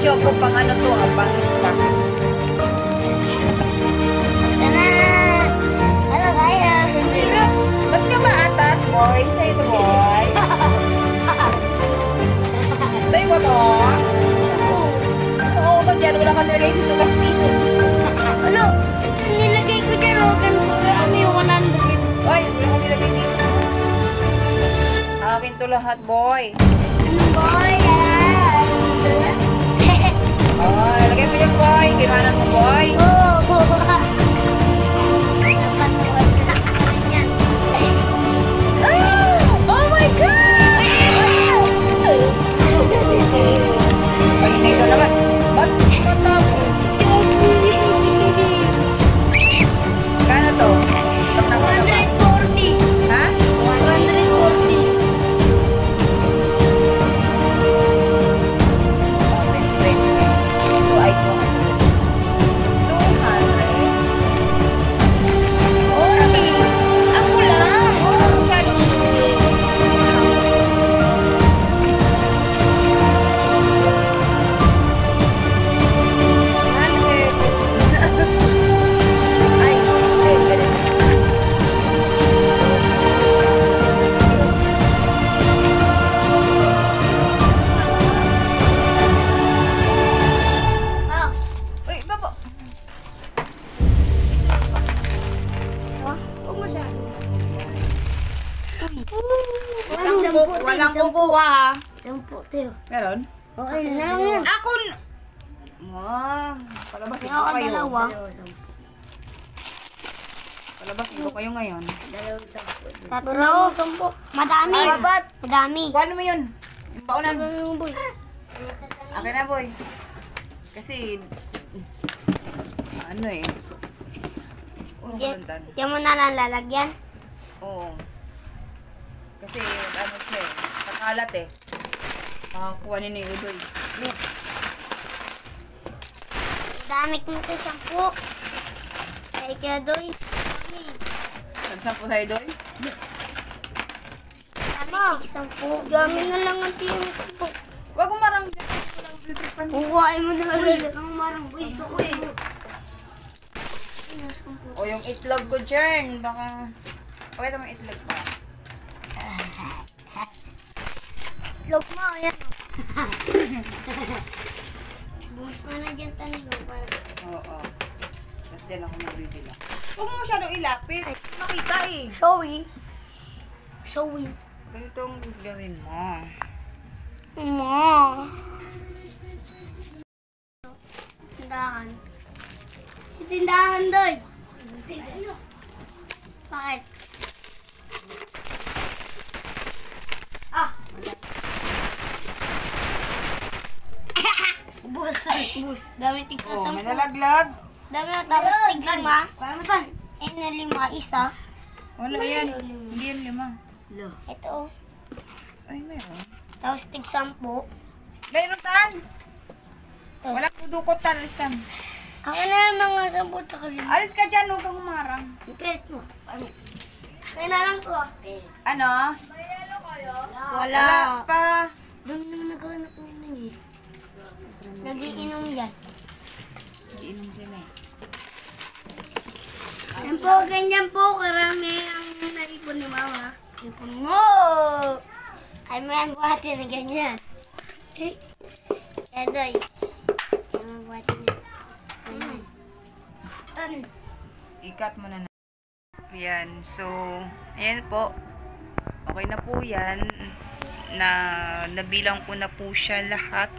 Show po pang ano to, pang spa. Sana. Ano kaya? Hirap. Ba't ka ba atat, boy? Sa'yo to, boy? Sa'yo ba to? Oo, ba't yan? Wala ka nilagay dito ng piso. Ano? Ito nilagay ko dyan. Huwag marami 100. Oy, wala ka nilagay dito. Akin to lahat, boy. Ano boy? Oh, lagay mo yan, boy. Ginawanan mo, boy. Oh my God! Ay, hindi ka naman. Ba't matapos? Kano to? Itong nasa labas. 140. Ha? 140. Ito ay 200. 200. Ako lang. Ay, ganun. Ah. Uy, baba. Huwag mo siya. Walang kukuha, ha? 10 tayo. Meron? Okay na lang yan. Ako! Palabasin ko Ako kayo. dalawa. Palabasin ko kayo ngayon. 10. Madami. Ay, ba't? Madami. Kuhanin mo yun. Yung baunan. Yung boy. Akin na, boy. Kasi, ano eh. Diyan mo na lang lalagyan. Oo. Kasi, ano siya eh. Kakalat eh. Makakuha ni Udoy. Damit mo ito 10. Kaya kaya doy. Saan po sa'yo, Doy? Tama. 10. Dami na lang ang tiyan ko. Huwag mo marang dito. Walang titripan. Huwain mo na lang. Ang marang. Uy, ito ko eh. O yung itlog ko dyan. Baka... Pakita mo yung itlog pa. Log mo. Ayan. Bumas mo na dyan tanong. Oo. Tapos dyan ako magbibila. Huwag mo masyadong ilapit. Makita eh. Sorry. Sorry. Ganitong gawin mo. Ma. Tindahan. Si tindahan doy. Bakit? Ah. Bus. Bus. Dami tigla Oh, 10. may nalaglag. Dami na tapos tig 5. Kaya mo tan? Na 5 isa. Wala yan. Hindi yan 5. Ito. Ay, mayroon. Tapos tig 10. Mayroon tan. Walang dudukot tan. Alis tan. Ako na mga 10 tsaka 5. Alis ka dyan. Huwag kang humarang. Ipilit mo. Ano? Kaya na lang to ah. Ano? Wala. Pa. Doon nang naghanap ko yun eh. Nagiinom yan. Iinom sila eh. Yan po, ganyan po. Karami ang naipon ni Mama. Ipon mo! Ay, may ang buhati na ganyan. Eh, Edoy. Ay, may buhati na. Ganyan. Ikat mo na. Yan. So, ayan po. Okay na po yan. Nabilang ko na po siya lahat.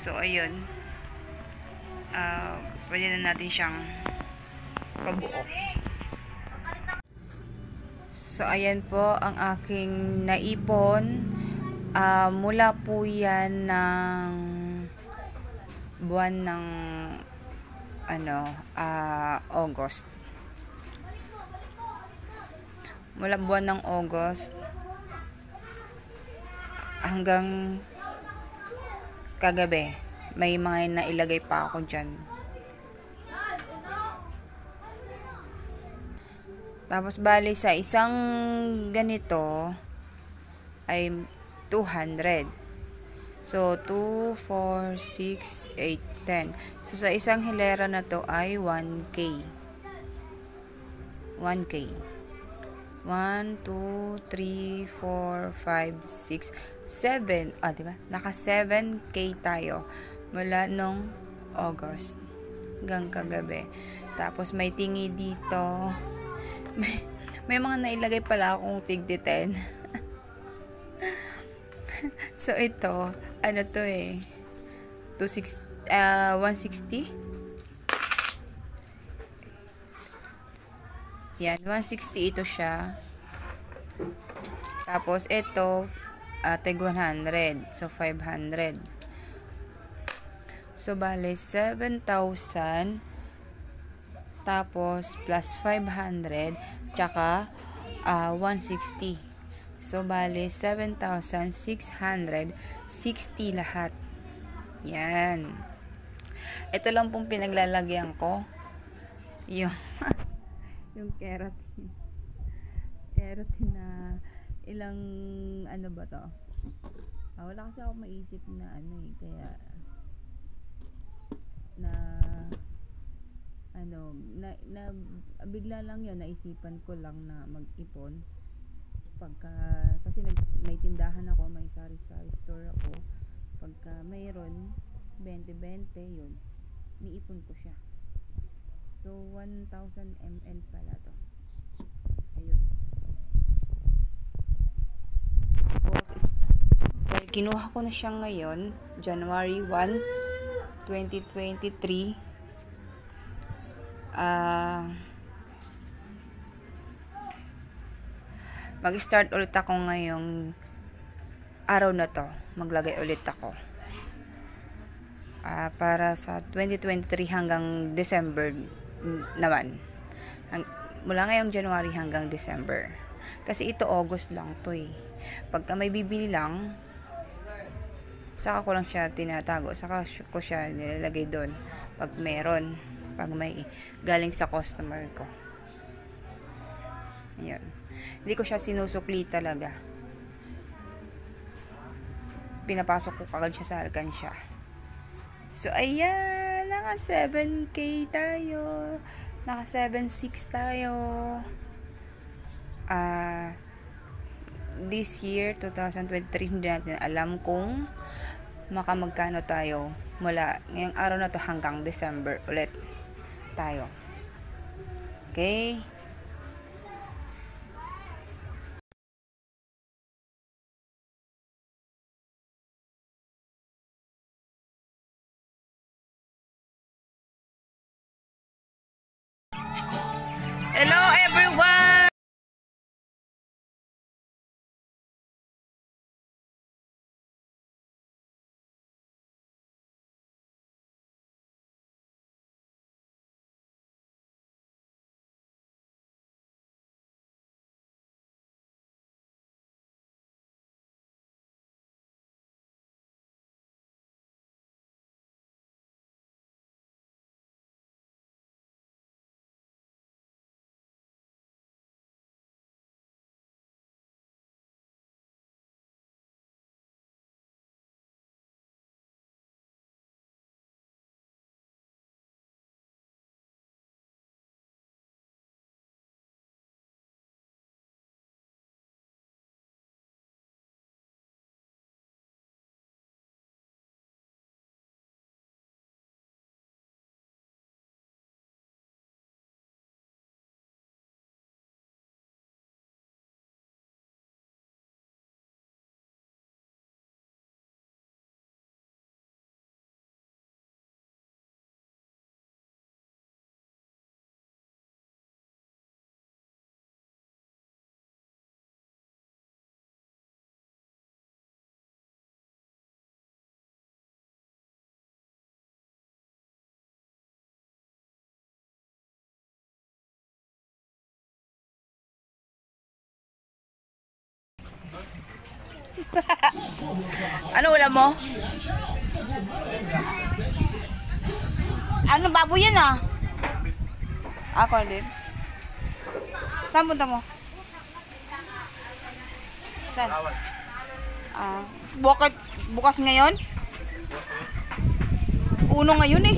So, ayun. Pwede na natin siyang pabuo. So, ayan po ang aking naipon. Mula po yan ng buwan ng August. Mula buwan ng August hanggang kagabi. May mga nailagay pa ako dyan. Tapos bali sa isang ganito ay 200. So, 2, 4, 6, 8, 10. So, sa isang hilera na to ay 1K. 1K. 1, 2, 3, 4, 5, 6, 7. Ah, diba? Naka 7K tayo mula nung August hanggang kagabi. Tapos, may tingi dito. May mga nailagay pala akong tigdi 10. So, ito, ano to eh, 160? Yan, 160 ito siya. Tapos, ito, tig 100. So, 500. So, bale, 7,000. Tapos, plus 500. Tsaka, 160. So, bale, 7,660 lahat. Yan. Ito lang pong pinaglalagyan ko. Yung, yung keratin. Keratin na ilang, ano ba to? Wala kasi ako maisip na ano eh. Kaya, bigla lang yun. Naisipan ko lang na mag-ipon. Kasi may tindahan ako, may sari-sari store ako, pagka mayroon 20-20 yun, niipon ko siya. So 1,000 ml pala to. Ayun. Well, kinuha ko na siya ngayon, January 1, 2023. Mag-start ulit ako ngayong araw na to. Maglagay ulit ako. Para sa 2023 hanggang December naman. Mula ngayong January hanggang December. Kasi ito August lang to eh. Pagka may bibili lang, saka ko lang siya tinatago. Saka ko siya nilalagay doon. Pag meron. Pag may galing sa customer ko. Ayan. Hindi ko siya sinusukli talaga. Pinapasok ko kagad siya sa alkansya. So, ayan. Naka 7K tayo. Naka 7.6 tayo. This year, 2023, hindi natin alam kung makamagkano tayo mula ngayong araw na to hanggang December ulit tayo. Okay? Hello everyone! Ano ulam mo? Ano baboy yan ah? Corned beef. Saan punta mo? Saan? Bakit Bukas ngayon? 1 ngayon eh.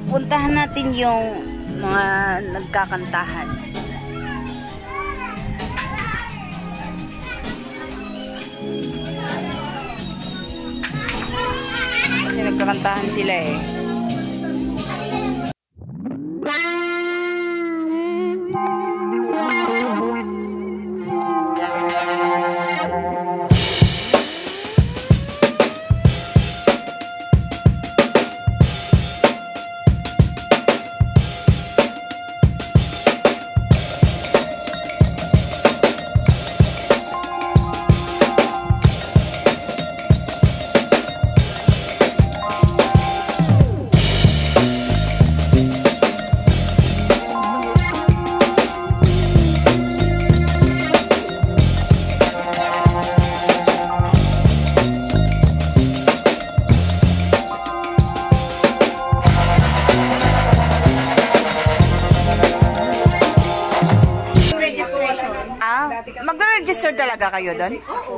Puntahan natin yung mga nagkakantahan. Kasi nagkakantahan sila eh. Mag-register talaga kayo doon? Oo.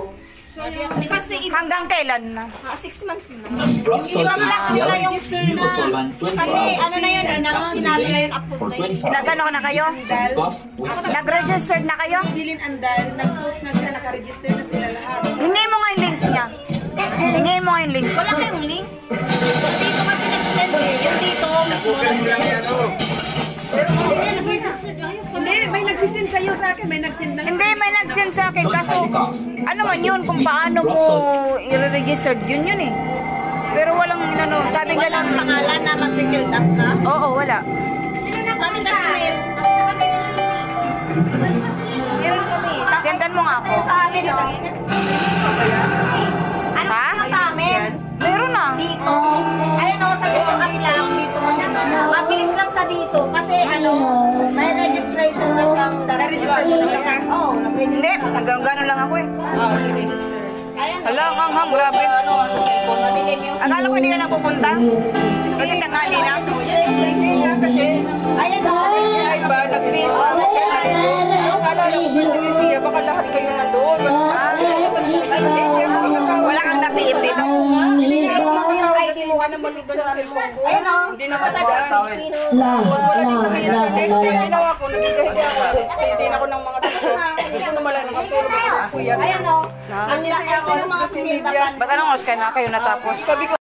Kasi Hanggang kailan na? 6 months na. Rock salt Hindi is wala here. yung Vivo Solvent 24 Kasi hours. ano na yun, sinabi na yun, upload For na yun. 24 hours. Nagano na kayo? Cough with Nag-registered na kayo? Bilin Andal, nag-post na siya, nakaregister na sila lahat. Hingin mo nga yung link niya. Hingin mo nga yung link. Wala kayong link? Dito kasi nag-send eh. Yung dito, mismo Hindi, may nagsisend sa'yo sa akin, may nagsend na. Hindi, may nag-send sa akin. Kaso, ano man yun, kung paano mo i-registered, yun yun eh. Pero walang, ano, sabi nga lang, walang pangalan na mag-build up ka. oo, wala. Kami kasi meron kami. Sendan mo nga ako. Sa amin, no? Ano Ha? sa amin? Meron na. Dito. Ayun o, sa dito kami lang. Dito kasi mabilis lang sa dito. Kasi ano, may registration na siyang Na-register mo na lahat? Oo, Hindi, nag-register. hanggang gano'n lang ako eh. Oo, sige. Ayun. Hala, ang grabe. Ano, sa cellphone. Madilim yung Akala ko hindi ka napupunta. Kasi tanghali na. Hindi nga kasi, Ayan o. ay ba, nag-miss ako. Akala ko siya, baka lahat kayo na doon. Wala kang na-PM dito. Hindi nga ako makakawin kasi mukha naman dito sa cellphone ko. Ayun o. Hindi naman dyan. Tapos wala din kami yan. Hindi ginawa ko, nagigahidi ako. Hindi na ako ng mga tao. Gusto na mala nakatulog ako. Kuya. Ayan o. Ang nila, ito yung mga sumildapan. Ba't anong oras ka na kayo natapos? Sabi ko,